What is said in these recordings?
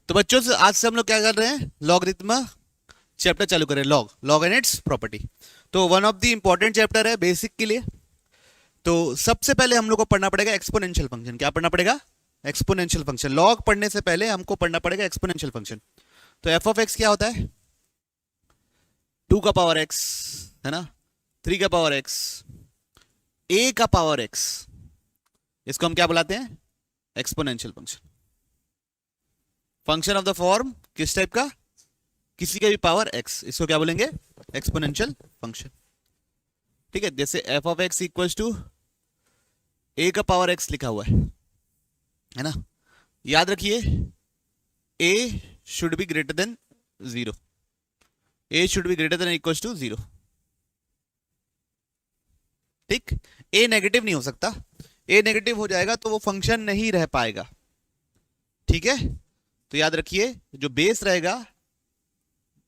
तो बच्चों से आज से हम लोग क्या कर रहे हैं, लॉगरिथम चैप्टर चालू करें। Log and its property. तो one of the important chapter है बेसिक के लिए। तो सबसे पहले हम लोग को पढ़ना पड़ेगा एक्सपोनेंशियल फंक्शन। क्या पढ़ना पड़ेगा? Exponential function. लॉग पढ़ने से पहले हमको पढ़ना पड़ेगा एक्सपोनेंशियल फंक्शन। तो एफ ऑफ एक्स क्या होता है? 2 का पावर एक्स, है ना, 3 का पावर एक्स, ए का पावर एक्स। इसको हम क्या बुलाते हैं? Exponential function. Function of the form किस टाइप का? किसी का भी पावर एक्स, इसको क्या बोलेंगे? Exponential function. ठीक है, जैसे f of x equals to a का पावर एक्स लिखा हुआ है ना। याद रखिए, a should be greater than 0। A should be greater than equals to 0। ठीक, ए नेगेटिव नहीं हो सकता। ए नेगेटिव हो जाएगा तो वो फंक्शन नहीं रह पाएगा। ठीक है, तो याद रखिए जो बेस रहेगा,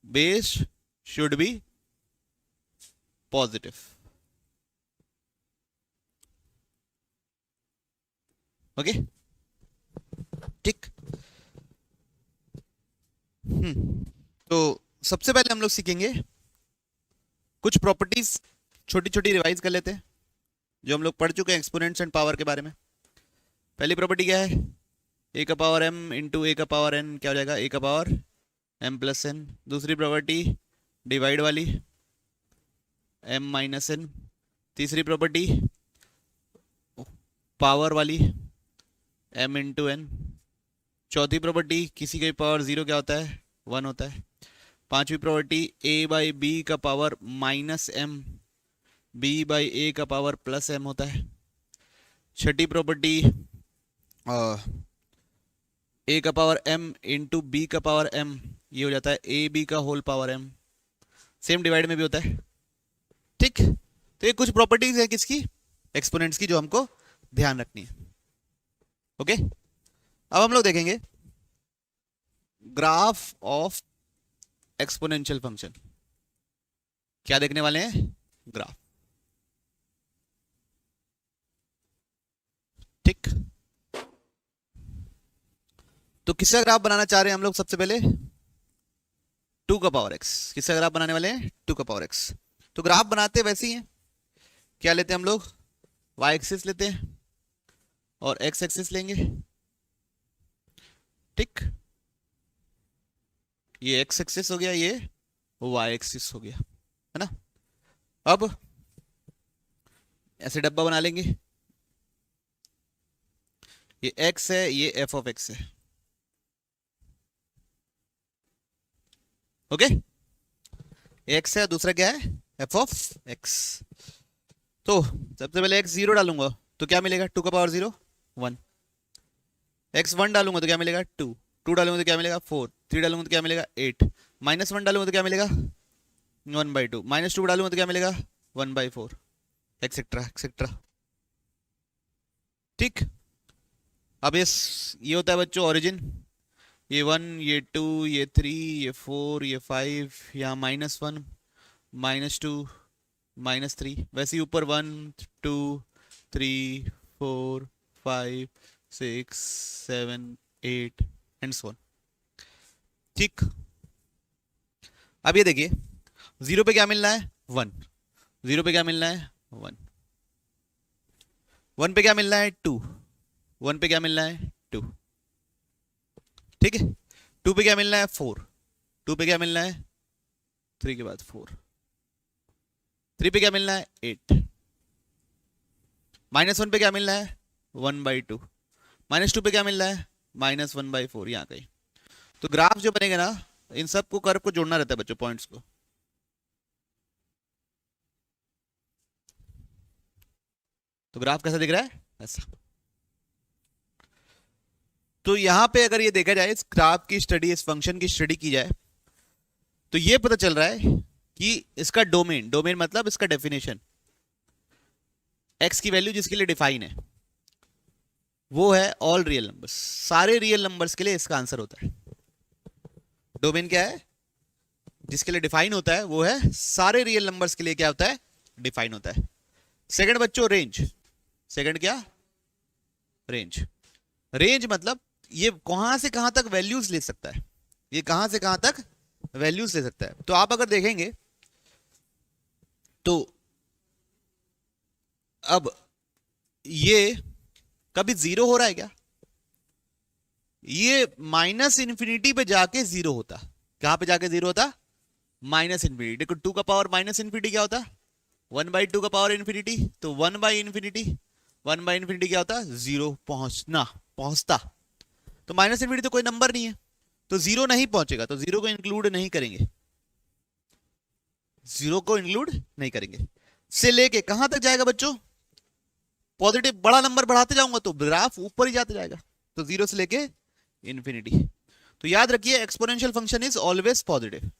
base should be positive. Okay, ठीक। तो सबसे पहले हम लोग सीखेंगे कुछ प्रॉपर्टीज, छोटी छोटी रिवाइज कर लेते हैं जो हम लोग पढ़ चुके हैं एक्सपोनेंट्स एंड पावर के बारे में। पहली प्रॉपर्टी क्या है? ए का पावर एम इंटू ए का पावर एन क्या हो जाएगा? ए का पावर एम प्लस एन। दूसरी प्रॉपर्टी डिवाइड वाली, एम माइनस एन। तीसरी प्रॉपर्टी पावर वाली, एम इंटू एन। चौथी प्रॉपर्टी किसी का पावर 0 क्या होता है? 1 होता है। पांचवी प्रॉपर्टी ए बाई बी का power minus m, b by a का पावर प्लस एम होता है। छठी प्रॉपर्टी ए का पावर एम इंटू बी का पावर एम, ये हो जाता है ए बी का whole power M. Same divide में भी होता है। ठीक, तो ये कुछ प्रॉपर्टीज है किसकी? एक्सपोनेंट्स की, जो हमको ध्यान रखनी है। ओके, अब हम लोग देखेंगे ग्राफ ऑफ एक्सपोनेंशियल फंक्शन। क्या देखने वाले हैं? ग्राफ। ठीक, तो किसका ग्राफ बनाना चाह रहे हैं हम लोग? सबसे पहले 2 का पावर एक्स। किसका ग्राफ बनाने वाले हैं? 2 का पावर एक्स। तो ग्राफ बनाते वैसे ही हैं। क्या लेते हैं हम लोग? वाई एक्सिस लेते हैं और एक्स एक्सिस लेंगे। ठीक, ये एक्स एक्सिस हो गया, ये वाई एक्सिस हो गया, है ना। अब ऐसे डब्बा बना लेंगे। ये एक्स है, ये एफ ऑफ एक्स है। ओके, एक्स है, दूसरा क्या है? F of x. तो सबसे पहले एक्स 0 डालूंगा तो क्या मिलेगा? 2 का पावर 0 1। एक्स 1 डालूंगा तो क्या मिलेगा? 2। 2 डालूंगा तो क्या मिलेगा? 4। 3 डालूंगा तो क्या मिलेगा? 8। माइनस 1 डालूंगा तो क्या मिलेगा? 1/2। माइनस 2 डालूंगा तो क्या मिलेगा? 1/4, एक्सेट्रा एक्सेट्रा। ठीक, अब ये होता है बच्चों ओरिजिन। ये 1, ये 2, ये 3, ये 4, ये 5, यहाँ -1, -2, -3। वैसे ही ऊपर 1, 2, 3, 4, 5, 6, 7, 8 एंड सो ऑन। ठीक, अब ये देखिए, 0 पे क्या मिलना है? 1। 0 पे क्या मिलना है? 1। 1 पे क्या मिलना है? 2। 1 पे क्या मिलना है? 2। ठीक है, 2 पे क्या मिलना है? 4। 2 पे क्या मिलना है? 3 के बाद 4। 3 पे क्या मिलना है? 8। -1 पे क्या मिलना है? 1/2। -2 पे क्या मिलना है? -1/4। यहाँ कहीं। तो ग्राफ जो बनेगा ना, इन सब को कर्व को जोड़ना रहता है बच्चों, पॉइंट्स को। तो ग्राफ कैसा दिख रहा है? ऐसा। तो यहां पे अगर ये देखा जाए, इस ग्राफ की स्टडी, इस फंक्शन की स्टडी की जाए, तो ये पता चल रहा है कि इसका डोमेन, डोमेन मतलब इसका डेफिनेशन, एक्स की वैल्यू जिसके लिए डिफाइन है वो है ऑल रियल नंबर्स। सारे रियल नंबर्स के लिए इसका आंसर होता है। डोमेन क्या है? जिसके लिए डिफाइन होता है वो है सारे रियल नंबर्स के लिए क्या होता है? डिफाइन होता है। सेकंड बच्चों रेंज। सेकंड क्या? रेंज। रेंज मतलब ये कहां से कहां तक वैल्यूज ले सकता है, ये कहां से कहां तक वैल्यूज ले सकता है। तो आप अगर देखेंगे तो अब ये कभी जीरो हो रहा है क्या? ये माइनस इंफिनिटी पे जाके जीरो होता। कहां पे जाके जीरो होता? Minus infinity. देखो 2 का पावर माइनस इंफिनिटी क्या होता? 1/2 का पावर इंफिनिटी। तो 1/इंफिनिटी, 1/इंफिनिटी क्या होता? जीरो पहुंचना, पहुंचता। तो माइनस इंफिनिटी तो कोई नंबर नहीं है, तो जीरो नहीं पहुंचेगा, तो जीरो को इंक्लूड नहीं करेंगे, जीरो को इंक्लूड नहीं करेंगे। से लेके कहां तक जाएगा बच्चों? पॉजिटिव, बड़ा नंबर बढ़ाते जाऊंगा तो ग्राफ ऊपर ही जाते जाएगा, तो जीरो से लेके इंफिनिटी। तो याद रखिए exponential function is always positive,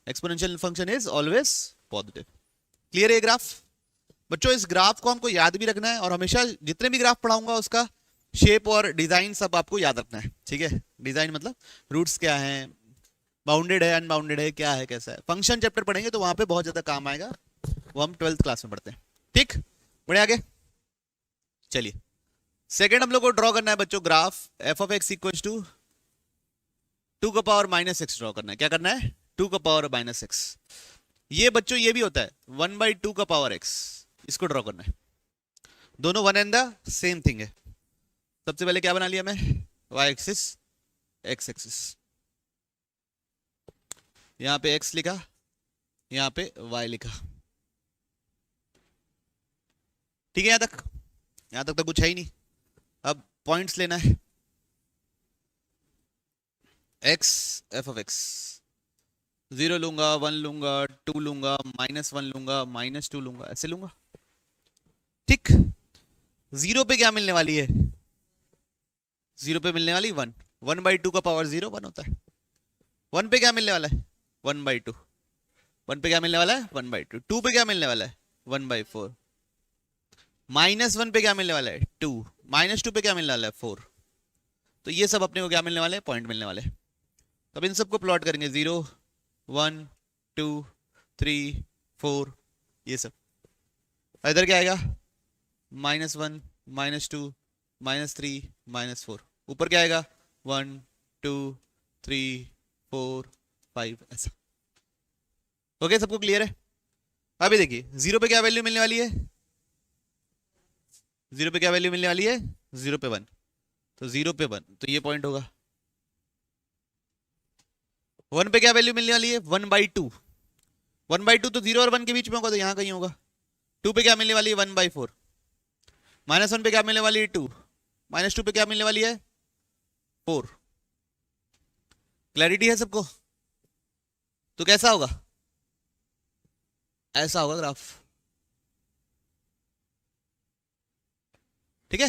exponential function is always positive. Clear है ग्राफ? बच्चों इस ग्राफ को हमको याद भी रखना है, और हमेशा जितने भी ग्राफ पढ़ाऊंगा उसका शेप और डिजाइन सब आपको याद रखना है, ठीक है? डिजाइन मतलब रूट्स क्या है, बाउंडेड है, अनबाउंडेड है, क्या है, कैसा है। फंक्शन चैप्टर पढ़ेंगे तो वहां पे बहुत ज्यादा काम आएगा, वो हम 12th क्लास में पढ़ते हैं। ठीक, बढ़े आगे चलिए। सेकेंड हम लोग को ड्रॉ करना है बच्चों graph F of X equal to 2 का पावर माइनस एक्स ड्रॉ करना है। क्या करना है? 2 का पावर माइनस एक्स। ये बच्चों ये भी होता है 1/2 का पावर एक्स, इसको ड्रॉ करना है। दोनों one and the same thing है। सबसे पहले क्या बना लिया मैं? वाई एक्सिस, एक्स एक्सिस, यहां पे एक्स लिखा, यहां पे वाई लिखा। ठीक है? यहां तक तो कुछ है ही नहीं। अब पॉइंट्स लेना है। एक्स एफ ऑफ एक्स, 0 लूंगा, 1 लूंगा, 2 लूंगा, -1 लूंगा, -2 लूंगा, ऐसे लूंगा। ठीक, जीरो पे क्या मिलने वाली है? जीरो पे मिलने वाली 1। 1/2 का पावर जीरो 1 होता है। 1 पे क्या मिलने वाला है? 1/2। 1 पे क्या मिलने वाला है? 1/2। 2 पे क्या मिलने वाला है? 1/4। -1 पे क्या मिलने वाला है? 2। -2 पे क्या मिलने वाला है? 4। तो ये सब अपने को क्या मिलने वाले हैं? पॉइंट मिलने वाले हैं। तो अब इन सबको प्लॉट करेंगे, 0, 1, 2, 3, 4, ये सब। इधर क्या आएगा? -1, -2, -3, -4। ऊपर क्या आएगा? 1, 2, 3, 4, 5, ऐसा। ओके, सबको क्लियर है? अभी देखिए जीरो पे क्या वैल्यू मिलने वाली है? जीरो पे क्या वैल्यू मिलने वाली है? जीरो पे 1। तो 0 पे 1, तो ये पॉइंट होगा। 1 पे क्या वैल्यू मिलने वाली है? 1/2। 1/2 तो 0 और 1 के बीच में होगा, तो यहां कहीं होगा। 2 पे क्या मिलने वाली है? 1/4। -1 पे क्या मिलने वाली है? 2। -2 पे क्या मिलने वाली है? 4। क्लैरिटी है सबको? तो कैसा होगा? ऐसा होगा ग्राफ। ठीक है?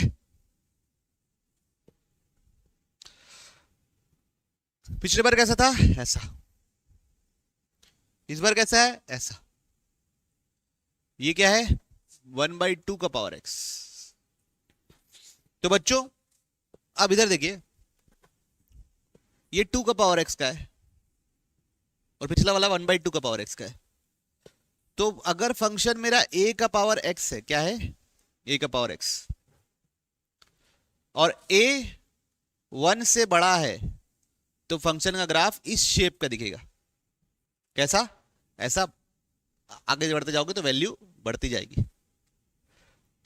पिछले बार कैसा था? ऐसा। इस बार कैसा है? ऐसा। ये क्या है? 1/2 का पावर एक्स। तो बच्चों अब इधर देखिए, ये 2 का पावर एक्स का है और पिछला वाला 1/2 का पावर एक्स का है। तो अगर फंक्शन मेरा a का पावर x है, क्या है? a का पावर x, और a 1 से बड़ा है, तो फंक्शन का ग्राफ इस शेप का दिखेगा। कैसा? ऐसा। आगे बढ़ते जाओगे तो वैल्यू बढ़ती जाएगी।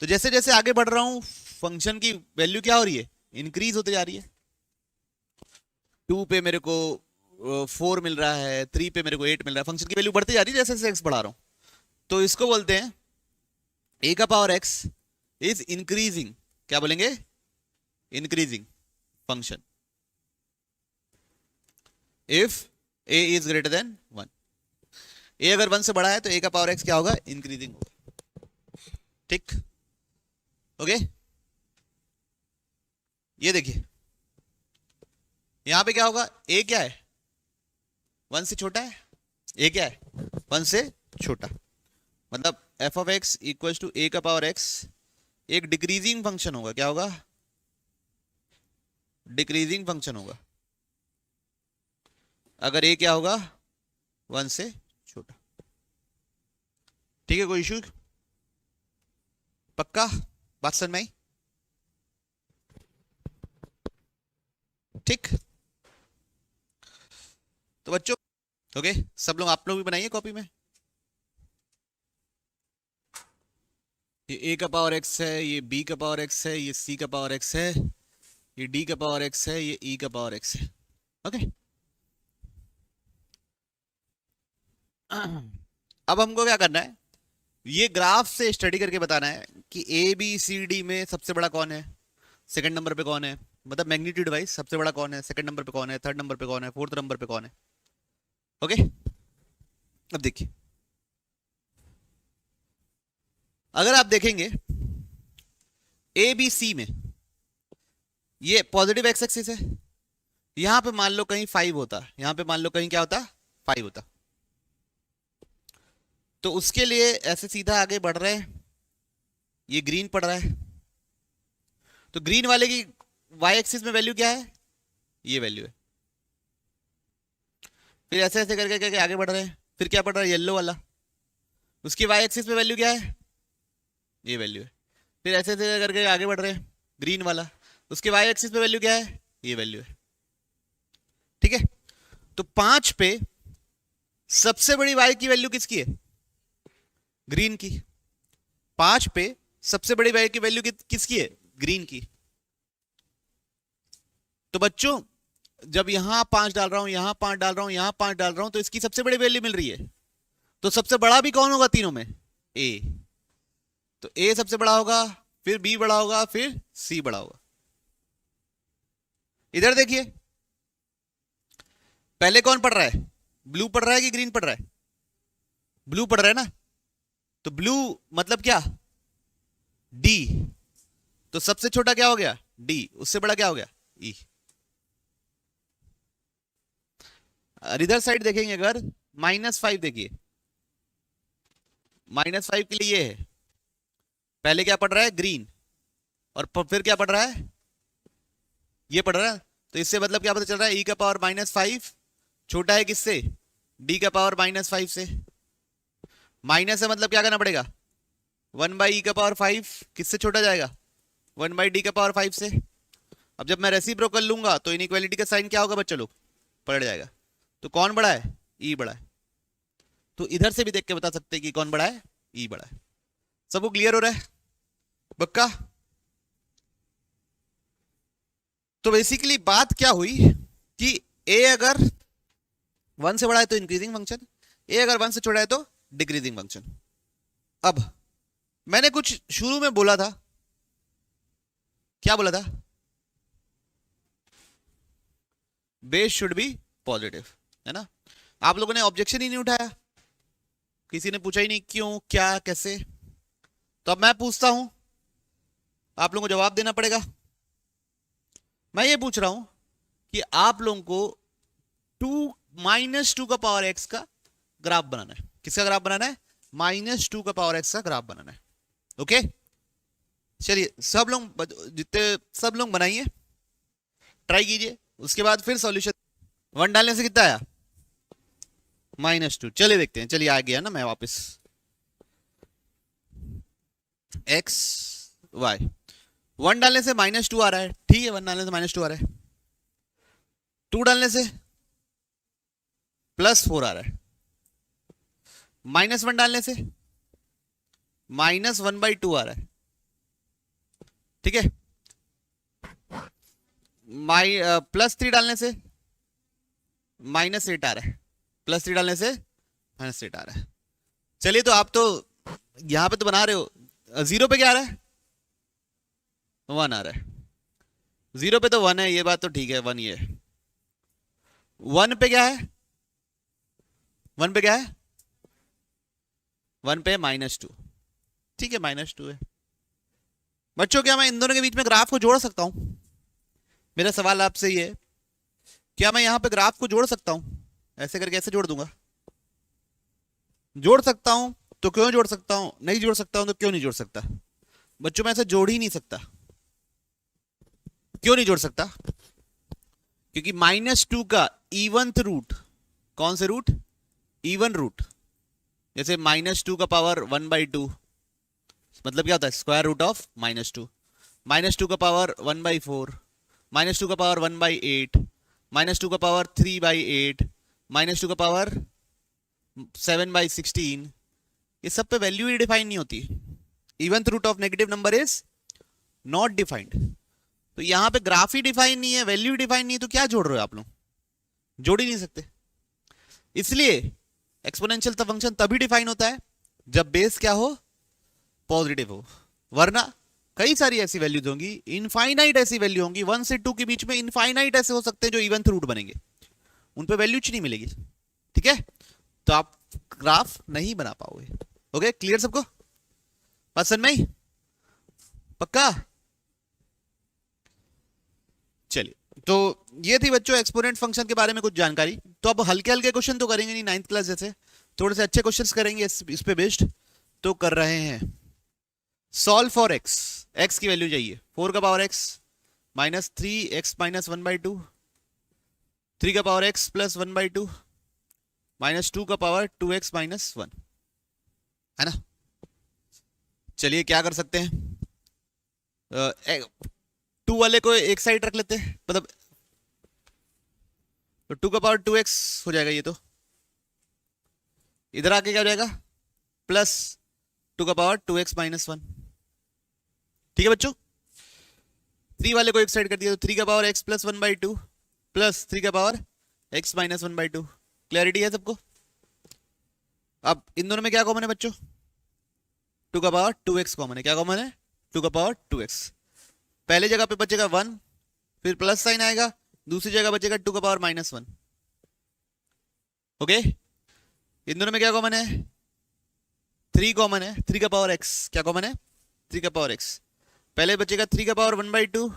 तो जैसे जैसे आगे बढ़ रहा हूं फंक्शन की वैल्यू क्या हो रही है? इंक्रीज होते जा रही है। 2 पे मेरे को 4 मिल रहा है, 3 पे मेरे को 8 मिल रहा है। फंक्शन की वैल्यू बढ़ती जा रही है जैसे जैसे x बढ़ा रहा हूं। तो इसको बोलते हैं a का पावर x इज इंक्रीजिंग। क्या बोलेंगे? Increasing function if a is greater then 1। a अगर 1 से बड़ा है तो a का पावर x क्या होगा? इंक्रीजिंग होगा। ठीक, ओके। ये देखिए यहां पे क्या होगा? a क्या है? 1 से छोटा है। a क्या है? 1 से छोटा। मतलब f of x equal to a का पावर x एक डिक्रीजिंग फंक्शन होगा। क्या होगा? डिक्रीजिंग फंक्शन होगा अगर a क्या होगा? 1 से छोटा। ठीक है, कोई इशू? पक्का बात समझ में आई? ठीक। तो बच्चों ओके, सब लोग आप लोग भी बनाइए कॉपी में। ये ए का पावर एक्स है, ये बी का पावर एक्स है, ये सी का पावर एक्स है, ये डी का पावर एक्स है, ये ई का पावर एक्स है। ओके अब हमको क्या करना है, ये ग्राफ से स्टडी करके बताना है कि ए बी सी डी में सबसे बड़ा कौन है, सेकंड नंबर पे कौन है, मतलब मैग्नीट्यूड वाइज सबसे बड़ा कौन है, सेकंड नंबर पे कौन है, थर्ड नंबर पे कौन है, फोर्थ नंबर पे कौन है। ओके अब देखिए, अगर आप देखेंगे ए बी सी में ये पॉजिटिव एक्स एक्सिस है, यहां पे मान लो कहीं 5 होता, यहां पे मान लो कहीं क्या होता, 5 होता, तो उसके लिए ऐसे सीधा आगे बढ़ रहे हैं, ये ग्रीन पड़ रहा है, तो ग्रीन वाले की वाई एक्सिस में वैल्यू क्या है, ये वैल्यू है, फिर ऐसे ऐसे करके करके आगे बढ़ रहे हैं, फिर क्या पड़ रहा है, येलो वाला, उसकी वाई एक्सिस में वैल्यू क्या है, ये वैल्यू है, फिर ऐसे ऐसे करके आगे बढ़ रहे हैं, ग्रीन वाला, उसके वाई एक्सिस पे वैल्यू क्या है, ये वैल्यू है। ठीक है, तो 5 पे सबसे बड़ी वाई की वैल्यू किसकी है, ग्रीन की। 5 पे सबसे बड़ी वाई की वैल्यू किसकी है, ग्रीन की। तो बच्चों जब यहां 5 डाल रहा हूं, यहां 5 डाल रहा हूं, यहां 5 डाल रहा हूं, तो इसकी सबसे बड़ी वैल्यू मिल रही है, तो सबसे बड़ा भी कौन होगा तीनों में, ए। तो ए सबसे बड़ा होगा, फिर बी बड़ा होगा, फिर सी बड़ा होगा। इधर देखिए, पहले कौन पढ़ रहा है, ब्लू पढ़ रहा है कि ग्रीन पढ़ रहा है, ब्लू पढ़ रहा है ना, तो ब्लू मतलब क्या, डी, तो सबसे छोटा क्या हो गया, डी, उससे बड़ा क्या हो गया, ई। और इधर साइड देखेंगे अगर -5 देखिए, -5 के लिए ये है, पहले क्या पढ़ रहा है, ग्रीन, और फिर क्या पढ़ रहा है, ये पढ़ रहा है, तो इससे मतलब क्या पता चल रहा है, ई का पावर -5 छोटा है किससे, डी का पावर -5 से। माइनस है मतलब क्या करना पड़ेगा, 1/e का पावर 5 किससे छोटा जाएगा, 1/d का पावर 5 से। अब जब मैं रेसिप्रोकल लूंगा तो इनइक्वालिटी का साइन क्या होगा बच्चों लोग, पलट जाएगा, तो कौन बड़ा है, ई बड़ा है। तो इधर से भी देख के बता सकते हैं कि कौन बड़ा है, ई बड़ा है। सबको क्लियर हो रहा है बक्का। तो बेसिकली बात क्या हुई कि ए अगर 1 से बड़ा है तो इंक्रीजिंग फंक्शन, ए अगर 1 से छोटा है तो डिक्रीजिंग फंक्शन। अब मैंने कुछ शुरू में बोला था, क्या बोला था, बेस शुड बी पॉजिटिव, है ना। आप लोगों ने ऑब्जेक्शन ही नहीं उठाया, किसी ने पूछा ही नहीं क्यों क्या कैसे। तो अब मैं पूछता हूं, आप लोगों को जवाब देना पड़ेगा। मैं ये पूछ रहा हूं कि आप लोगों को -2 का पावर एक्स का ग्राफ बनाना है। किसका ग्राफ बनाना है, -2 का पावर एक्स का ग्राफ बनाना है। ओके चलिए सब लोग, जितने सब लोग बनाइए, ट्राई कीजिए, उसके बाद फिर सॉल्यूशन। 1 डालने से कितना आया, -2। चलिए देखते हैं, चलिए आ गया ना, मैं वापस x y, 1 डालने से -2 आ रहा है, ठीक है, 1 डालने से -2 आ रहा है, 2 डालने से +4 आ रहा है, -1 डालने से -1/2 आ रहा है, ठीक है, +3 डालने से -8 आ रहा है, +3 डालने से -8 आ रहा है। चलिए तो आप तो यहां पे तो बना रहे हो, 0 पे क्या आ रहा है, 1 आ रहा है, 0 पे तो 1 है, ये बात तो ठीक है, 1 ये है। 1 पे क्या है, 1 पे क्या है, 1 पे -2, ठीक है, -2 है। बच्चों क्या मैं इन दोनों के बीच में ग्राफ को जोड़ सकता हूं, मेरा सवाल आपसे ये है, क्या मैं यहां पे ग्राफ को जोड़ सकता हूं, ऐसे करके ऐसे जोड़ दूंगा, जोड़ सकता हूं तो क्यों जोड़ सकता हूं, नहीं जोड़ सकता हूं तो क्यों नहीं जोड़ सकता। बच्चों मैं ऐसे जोड़ ही नहीं सकता, क्यों नहीं जोड़ सकता, क्योंकि -2 का इवनथ रूट, कौन से रूट, इवन रूट, जैसे -2 का पावर 1/2 मतलब क्या होता है, स्क्वायर रूट ऑफ -2, -2 का पावर 1/4 माइनस टू का पावर 1/8, माइनस टू का पावर 3/8, माइनस टू का पावर 7/16, ये सब पे वैल्यू ही डिफाइन नहीं होती। Even root of negative number is not defined. तो यहां पे ग्राफ ही डिफाइन नहीं है, वैल्यू ही डिफाइन नहीं है, तो क्या जोड़ रहे हो आप लोग? जोड़ ही नहीं सकते। इसलिए एक्सपोनेंशियल फंक्शन तभी डिफाइन होता है जब बेस क्या हो, पॉजिटिव हो, वरना कई सारी ऐसी वैल्यूज होंगी, इनफाइनाइट ऐसी वैल्यू होंगी, 1 से 2 के बीच में इनफाइनाइट ऐसे हो सकते हैं जो इवेंथ रूट बनेंगे, उन पे वैल्यू नहीं मिलेगी। ठीक है, तो आप ग्राफ नहीं बना पाओगे। ओके, क्लियर सबको? पसंद में ही? पक्का? चलिए, तो ये थी बच्चों एक्सपोनेंट फंक्शन के बारे में कुछ जानकारी। तो अब हल्के हल्के क्वेश्चन तो करेंगे नहीं, 9th क्लास जैसे, थोड़े से अच्छे क्वेश्चंस करेंगे इस पे बेस्ड। तो कर रहे हैं, सॉल्व फॉर एक्स, एक्स की वैल्यू चाहिए 4 का power x minus 3x minus 1/2, 3 का पावर x प्लस 1/2, माइनस 2 का पावर 2x माइनस 1, है ना। चलिए क्या कर सकते हैं, 2 वाले को एक साइड रख लेते हैं, मतलब तो 2 का पावर 2x हो जाएगा ये, तो इधर आके क्या हो जाएगा, प्लस 2 का पावर 2x माइनस 1। ठीक है बच्चों, 3 वाले को एक साइड कर दिया, तो 3 का पावर x प्लस 1/2 प्लस 3 का पावर x माइनस 1/2। क्लैरिटी है सबको? अब इन दोनों में क्या कॉमन है बच्चों, 2 का पावर 2x कॉमन है। क्या कॉमन है? 2 का पावर 2x। पहले जगह पे बचेगा 1, फिर प्लस साइन आएगा, दूसरी जगह बचेगा 2 का पावर माइनस 1। ओके, इन दोनों में क्या कॉमन है, 3 कॉमन है, 3 का पावर x। क्या कॉमन है? 3 का पावर x। पहले बचेगा 3 का पावर 1/2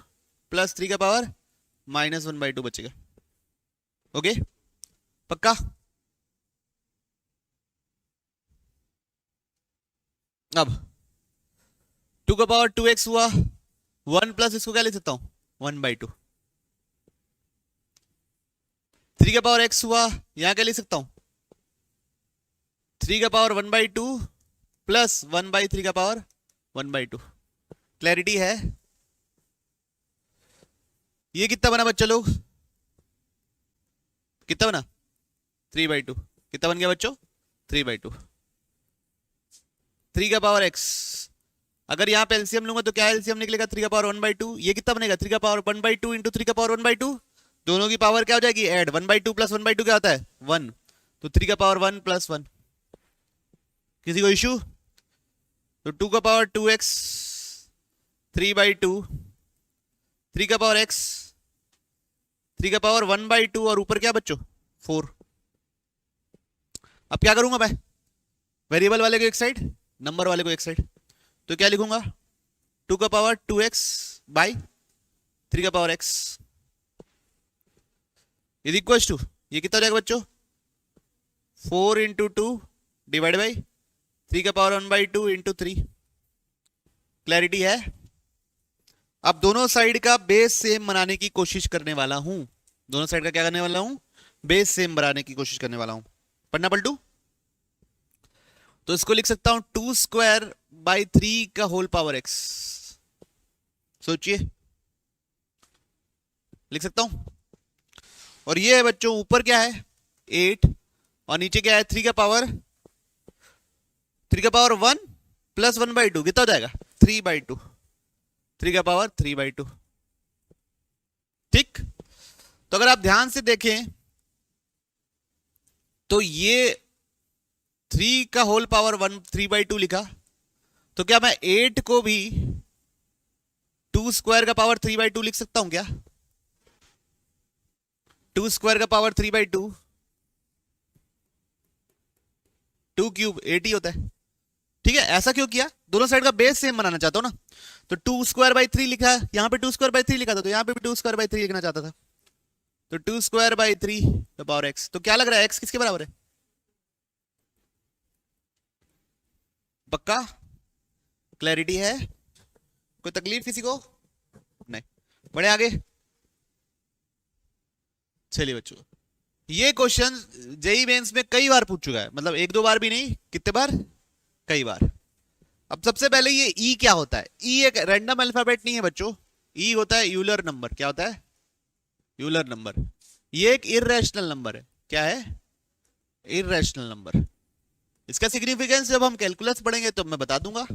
प्लस 3 का पावर माइनस 1/2 बचेगा। ओके, पक्का? अब 2 का पावर 2x हुआ, 1 प्लस इसको क्या ले सकता हूं, 1/2। 3 का पावर x हुआ, यहां क्या ले सकता हूं, 3 का पावर 1/2 प्लस 1/3 का पावर 1/2। क्लैरिटी है? ये कितना बना बच्चा लोग, कितना बना, 3/2। कितना बन गया बच्चों, 3/2। 3 का पावर x, अगर यहां पे एलसीएम लूंगा तो क्या एलसीएम निकलेगा, 3 का पावर 1/2। ये कितना बनेगा, 3 का पावर 1/2 इंटू 3 का पावर 1/2, दोनों की पावर क्या हो जाएगी, ऐड। 1/2 प्लस 1/2 क्या होता है, 1, तो 3 का पावर 1 प्लस 1। किसी को इशू? तो 2 का पावर 2x 3/2, 3 का पावर x 3 का पावर 1/2 और ऊपर क्या बच्चों, 4। अब क्या करूंगा मैं, वेरिएबल वाले को एक साइड, नंबर वाले को एक साइड, तो क्या लिखूंगा, 2 का पावर 2x बाई 3 का power x is equal to, ये कितना हो जाएगा बच्चों, 4 इंटू 2 डिवाइड बाई 3 का पावर 1/2 इंटू 3। क्लैरिटी है? अब दोनों साइड का बेस सेम बनाने की कोशिश करने वाला हूं, दोनों साइड का क्या करने वाला हूं, बेस सेम बनाने की कोशिश करने वाला हूं। पढ़ना पलटू, तो इसको लिख सकता हूं 2 स्क्वायर बाई 3 का होल पावर x। सोचिए, लिख सकता हूं। और ये है बच्चों, ऊपर क्या है 8 और नीचे क्या है 3 का पावर 1 प्लस 1/2, कितना हो जाएगा 3/2, 3 का पावर 3/2। ठीक, तो अगर आप ध्यान से देखें तो ये 3 का होल पावर 1 3/2 लिखा, तो क्या मैं 8 को भी 2 स्क्वायर का पावर 3/2 लिख सकता हूं क्या, 2 स्क्वायर का पावर 3/2, 2 क्यूब 8 ही होता है। ठीक है, ऐसा क्यों किया, दोनों साइड का बेस सेम बनाना चाहता हूं ना, तो 2 स्क्वायर बाई 3 लिखा है, यहां पे 2 स्क्वायर बाई 3 लिखा था, तो यहां पे भी 2 स्क्वायर बाई 3 लिखना चाहता था, तो 2 स्क्वायर बाई 3 का पावर x। तो क्या लग रहा है x किसके बराबर है, पक्का? क्लैरिटी है? कोई तकलीफ किसी को? नहीं, बढ़े आगे। चलिए बच्चों, ये क्वेश्चन जेई मेंस में कई बार पूछ चुका है, मतलब 1-2 बार भी नहीं, कितने बार, कई बार। अब सबसे पहले ये ई क्या होता है, ई एक रैंडम अल्फाबेट नहीं है बच्चों, ई होता है यूलर नंबर। क्या होता है? Euler number. ये एक इररेशनल नंबर है। क्या है? Irrational number. इसका सिग्निफिकेंस जब हम कैलकुलस पढ़ेंगे तो मैं बता दूंगा।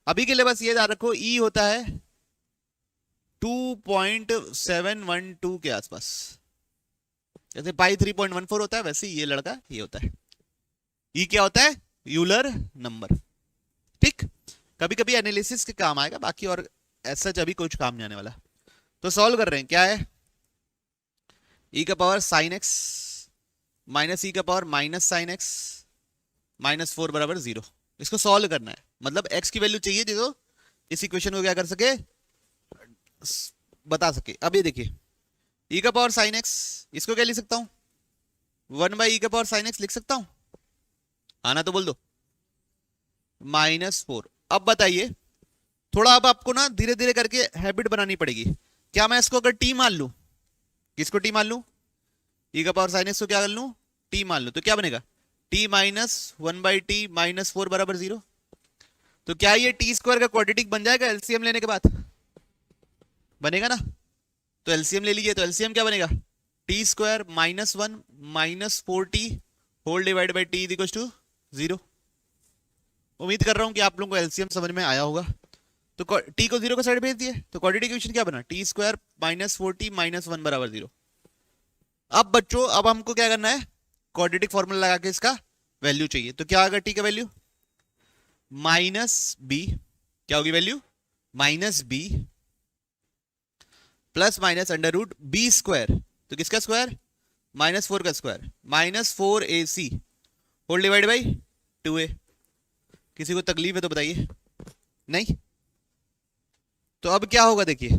अभी के लिए बस ये याद रखो, ई होता है 2.712 के आसपास। जैसे पाई 3.14 होता है, वैसे ये लड़का ये होता है। ई क्या होता है? Euler number. ठीक, कभी कभी एनालिसिस के काम आएगा, बाकी और ऐसा अभी कुछ काम नहीं आने वाला। तो सॉल्व कर रहे हैं। क्या है? ई का पावर साइन एक्स माइनस ई का power minus sine x minus 4 बराबर 0। इसको सॉल्व करना है, मतलब एक्स की वैल्यू चाहिए थी तो इस इक्वेशन को क्या कर सके, बता सके। अब ये देखिए, ई का पावर साइन एक्स, इसको क्या लिख सकता हूं? 1/e का पावर साइन एक्स लिख सकता हूं। आना तो बोल दो। -4। अब बताइए, थोड़ा अब आपको ना धीरे धीरे करके हैबिट बनानी पड़ेगी। क्या मैं इसको अगर टी मान लूं, किसको टी मान लूं? ई का पावर साइन एक्स को क्या कर लूं? टी मान लूं, तो क्या बनेगा? टी माइनस 1/t माइनस 4 बराबर 0। तो क्या ये टी स्क्वायर का क्वाड्रेटिक बन जाएगा एलसीएम लेने के बाद? बनेगा ना। तो एलसीएम ले लीजिए, तो एलसीएम क्या बनेगा? T square -1 minus 4t whole divide by T equals to 0। उम्मीद कर रहा हूं कि आप लोगों को एलसीएम समझ में आया होगा। तो टी को 0 को साइड भेज दिए, तो क्वाड्रेटिक इक्वेशन क्या बना? टी स्क्वायर -4t -1 बराबर 0। अब बच्चों, अब हमको क्या करना है? क्वाड्रेटिक फॉर्मूला लगा के इसका वैल्यू चाहिए। तो क्या होगा टी का वैल्यू? -b। क्या होगी value? -b plus minus under root B square. तो किसका स्क्वायर? -4 का square -4ac whole divide by 2a। किसी को तकलीफ है तो बताइए। नहीं? तो अब क्या होगा देखिए,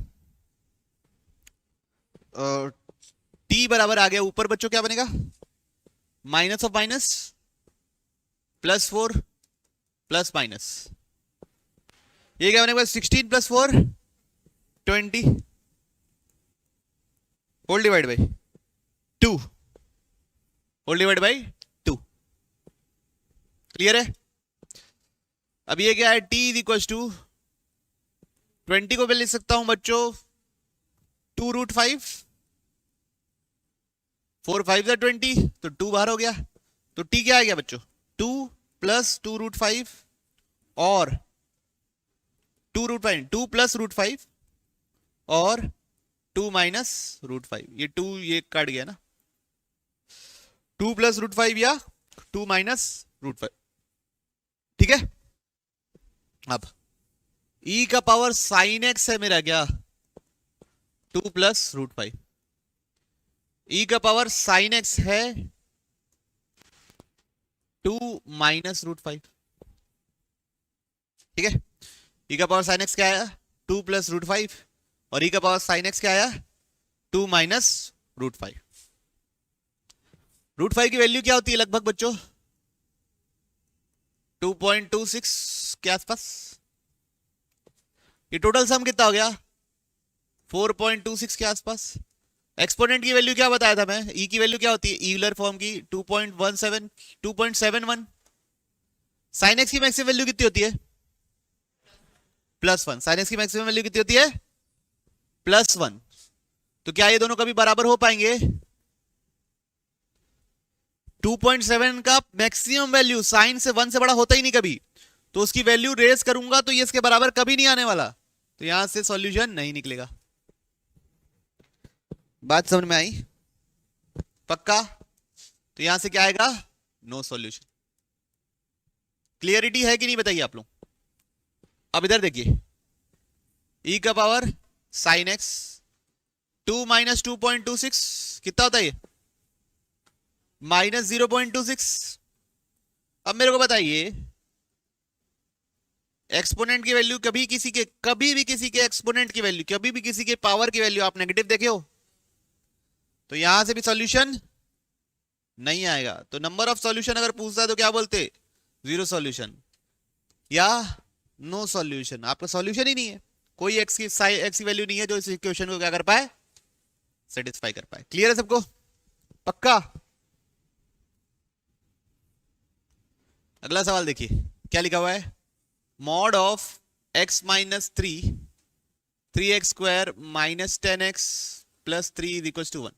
टी बराबर आ गया ऊपर बच्चों, क्या बनेगा? Minus of minus +4 plus minus, ये क्या बनेगा? 16 + 4 20 whole divide by 2 whole divide by 2। Clear है? अब ये क्या है? t इक्वल्स टू 20 को मैं लिख सकता हूं बच्चों 2√5, 4 5 20, तो 2 बाहर हो गया। तो t क्या आ गया बच्चों? 2 + 2√5 और 2√5, 2 + √5 और 2 - √5। ये 2 ये कट गया ना, 2 + √5 या 2 - √5। ठीक है। अब e का पावर साइन एक्स है मेरा, क्या 2 + √5। e का पावर साइन एक्स है 2 - √5। ठीक है। e का पावर साइन एक्स क्या आया? 2 + √5 और e का पावर साइन एक्स क्या आया? 2 - √5। √5 की वैल्यू क्या होती है लगभग बच्चों? 2.26 के आसपास। ये टोटल सम कितना हो गया? 4.26 के आसपास। एक्सपोनेंट की वैल्यू क्या बताया था मैं? ई की वैल्यू क्या होती है यूलर फॉर्म की? 2.17 2.71। साइन एक्स की मैक्सिमम वैल्यू कितनी होती है? +1। साइन एक्स की मैक्सिमम वैल्यू कितनी होती है? +1। तो क्या ये दोनों कभी बराबर हो पाएंगे? 2.7 का मैक्सिमम वैल्यू साइन से 1 से बड़ा होता ही नहीं कभी, तो उसकी वैल्यू रेस करूंगा तो ये इसके बराबर कभी नहीं आने वाला, तो यहां से सॉल्यूशन नहीं निकलेगा। बात समझ में आई? पक्का? तो यहां से क्या आएगा? No solution. क्लियरिटी है कि नहीं बताइए आप लोग? अब इधर देखिए, e का पावर साइन एक्स 2 - 2.26 कितना होता है ये? -0.26। अब मेरे को बताइए, एक्सपोनेंट की वैल्यू कभी भी किसी के एक्सपोनेंट की वैल्यू, कभी भी किसी के पावर की वैल्यू आप नेगेटिव देखे हो? तो यहां से भी सॉल्यूशन नहीं आएगा। तो नंबर ऑफ सॉल्यूशन अगर पूछता है तो क्या बोलते? 0 सॉल्यूशन या नो सॉल्यूशन। आपका सॉल्यूशन ही नहीं है, कोई एक्स की वैल्यू नहीं है जो इस इक्वेशन को क्या कर पाए? सेटिस्फाई कर पाए। क्लियर है सबको? पक्का? अगला सवाल देखिए, क्या लिखा हुआ है? Mod of x - 3 3x² minus 10x plus 3 is equal to 1।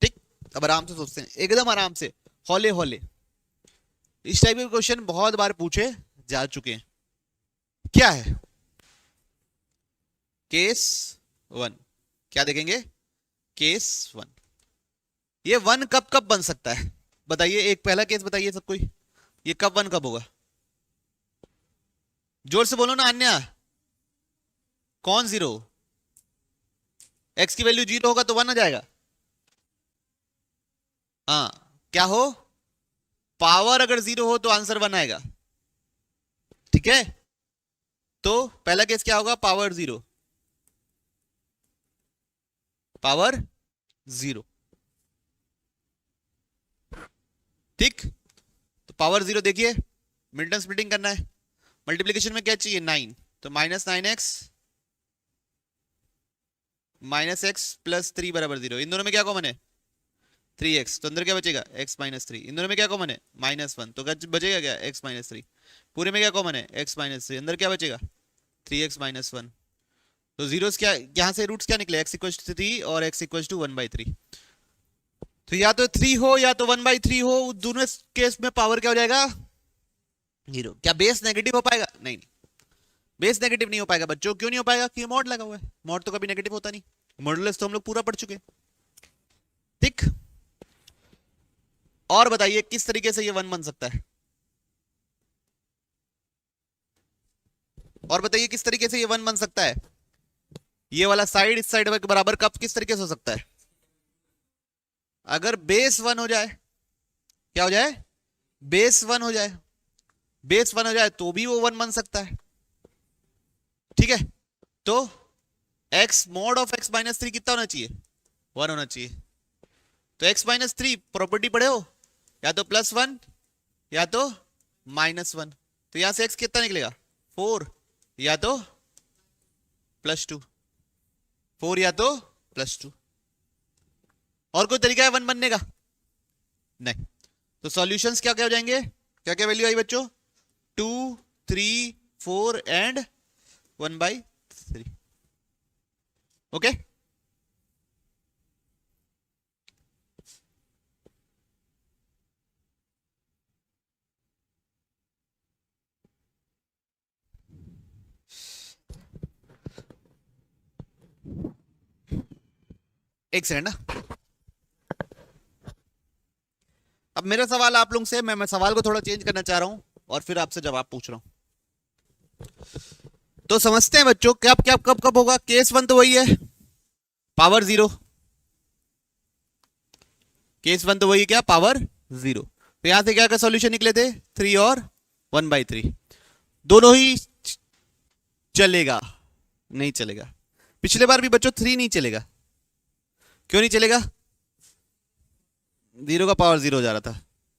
ठीक, अब आराम से सोचते हैं, एकदम आराम से, हौले हौले। इस टाइप के क्वेश्चन बहुत बार पूछे जा चुके हैं। क्या है केस 1? क्या देखेंगे? केस 1। ये 1 कब कब बन सकता है बताइए, एक पहला केस बताइए सब कोई, ये कब 1 कब होगा? जोर से बोलो ना अन्या। कौन 0? x की वैल्यू 0 होगा तो 1 आ जाएगा। हाँ, क्या हो? पावर अगर 0 हो तो आंसर 1 आएगा। ठीक है, तो पहला केस क्या होगा? Power 0, power 0। ठीक, तो पावर 0 देखिए, मिल्टन स्प्लिटिंग करना है, मल्टीप्लीकेशन में क्या चाहिए? 9, तो -9x -x प्लस 3 बराबर 0। इन दोनों में क्या कॉमन है? 3x, तो अंदर क्या बचेगा? x - 3। इन दोनों में क्या कॉमन है? -1, तो बचेगा क्या? x - 3। पूरे में क्या कॉमन है? x - 3। अंदर क्या बचेगा? 3x - 1। तो जीरोस क्या, यहां से रूट्स क्या निकले? x = 3 और x = 1/3। तो या तो 3 हो या तो 1/3 हो, दोनों केस में पावर क्या हो जाएगा? 0। क्या बेस नेगेटिव हो पाएगा? नहीं, बेस नेगेटिव नहीं हो पाएगा बच्चों। क्यों नहीं हो पाएगा? क्योंकि मॉड लगा हुआ है, मॉड तो कभी नेगेटिव होता नहीं। मॉडुलस तो हम लोग पूरा पढ़ चुके। ठीक, और बताइए किस तरीके से ये 1 बन सकता है? और बताइए किस तरीके से ये 1 बन सकता है? ये वाला साइड इस साइड के बराबर कब किस तरीके से हो सकता है? अगर बेस 1 हो जाए, क्या हो जाए? बेस 1 हो जाए, बेस 1 हो जाए तो भी वो 1 बन सकता है। ठीक है, तो x mod ऑफ x - 3 कितना होना चाहिए? 1 होना चाहिए। तो x - 3 प्रॉपर्टी पढ़े हो, या तो +1 या तो -1। तो यहां से x कितना निकलेगा? 4 या तो +2, 4 या तो +2। और कोई तरीका है 1 बनने का? नहीं। तो सॉल्यूशंस क्या क्या हो जाएंगे? क्या क्या वैल्यू आई बच्चों? 2, 3, 4 एंड 1/3। ओके, एक सेकंड ना। अब मेरा सवाल आप लोगों से, मैं सवाल को थोड़ा चेंज करना चाह रहा हूं और फिर आपसे जवाब पूछ रहा हूं। तो समझते हैं बच्चों, कब क्या कब कब होगा? केस 1 तो वही है, पावर 0। केस 1 तो वही क्या? पावर 0। तो यहां से क्या क्या सॉल्यूशन निकले थे? 3 और 1/3। दोनों ही चलेगा? नहीं चलेगा। पिछले बार भी बच्चों 3 नहीं चलेगा। क्यों नहीं चलेगा? 0 का पावर 0 हो जा रहा था।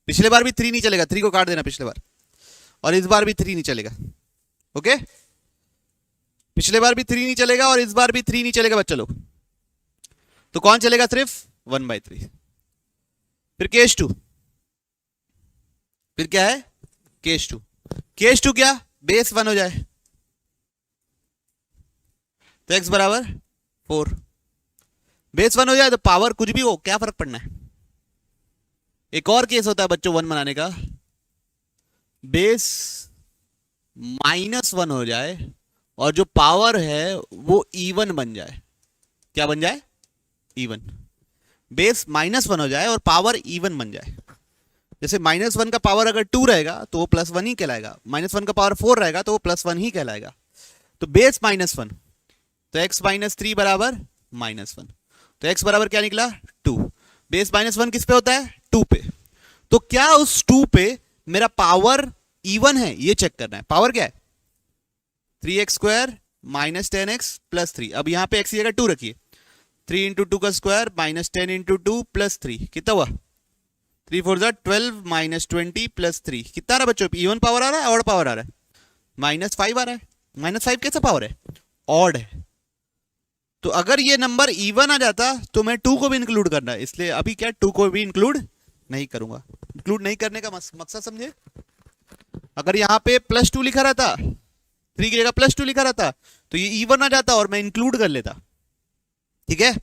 पिछले बार भी 3 नहीं चलेगा, 3 को काट देना पिछले बार। और इस बार भी 3 नहीं चलेगा। ओके, पिछले बार भी 3 नहीं चलेगा और इस बार भी 3 नहीं चलेगा बच्चों लोग। तो कौन चलेगा? सिर्फ 1/3। फिर केस 2, फिर क्या है? केस 2। केस 2 क्या? बेस 1 हो जाए तो x बराबर 4। बेस 1 हो जाए तो पावर कुछ भी हो, क्या फर्क पड़ना है? एक और केस होता है बच्चों 1 बनाने का, बेस -1 हो जाए और जो पावर है वो इवन बन जाए। क्या बन जाए? इवन। बेस -1 हो जाए और पावर इवन बन जाए। जैसे -1 का पावर अगर 2 रहेगा तो वो +1 ही कहलाएगा, -1 का पावर 4 रहेगा तो वो +1 ही कहलाएगा। तो बेस -1, तो x - 3 बराबर -1। तो x बराबर क्या निकला? 2। बेस -1 किस पे होता है? 2 पे। तो क्या उस 2 पे मेरा पावर इवन है? ये चेक करना है। पावर क्या है? 3x² - 10x + 3। अब यहां पे x की जगह 2 रखिए। 3 × 2 का स्क्वायर -10 × 2 + 3 कितना हुआ? 3 4 12 -20 + 3 कितना आ रहा बच्चों? इवन पावर आ रहा है, ऑड पावर आ रहा है? -5 आ रहा है। -5 कैसा पावर है? ऑड है। तो अगर ये नंबर इवन आ जाता तो मैं 2 को भी इंक्लूड करना है, इसलिए अभी क्या 2 को भी इंक्लूड नहीं करूंगा। इंक्लूड नहीं करने का मकसद समझे? अगर यहां पे +2 लिखा रहता, 3 की जगह +2 लिखा रहता, तो ये इवन आ जाता और मैं इंक्लूड कर लेता। ठीक है,